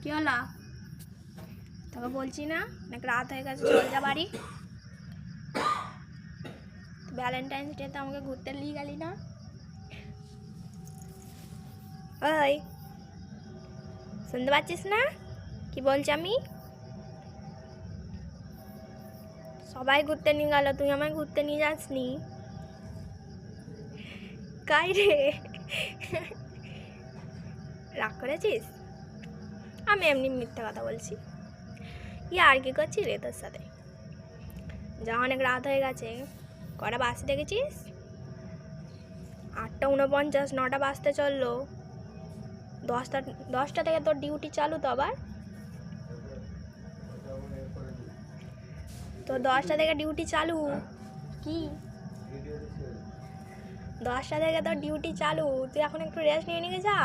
কি হলো? তোকে বলছি না অনেক রাত হয়ে গেছে, চল যা বাড়ি। ভ্যালেন্টাইন্স ডেতে আমাকে ঘুরতে নিয়ে গেলি না? ওই শুনতে পাচ্ছিস না কি বলছি আমি? সবাই ঘুরতে নিয়ে গেল, তুই আমায় ঘুরতে নিয়ে যাসনি। কাই রে? রাগ করেছিস? আমি এমনি মিথ্যা কথা বলছি। আর কি করছিস রে তোর সাথে? যা অনেক রাত হয়ে গেছে। কটা বাসে দেখেছিস? 8:49, 9টা বাজতে চললো। 10টা থেকে তোর ডিউটি চালু তো আবার? তো 10টা থেকে ডিউটি চালু কি? 10টা থেকে তোর ডিউটি চালু, তুই এখন একটু রেস্ট নিয়ে নিয়ে যা।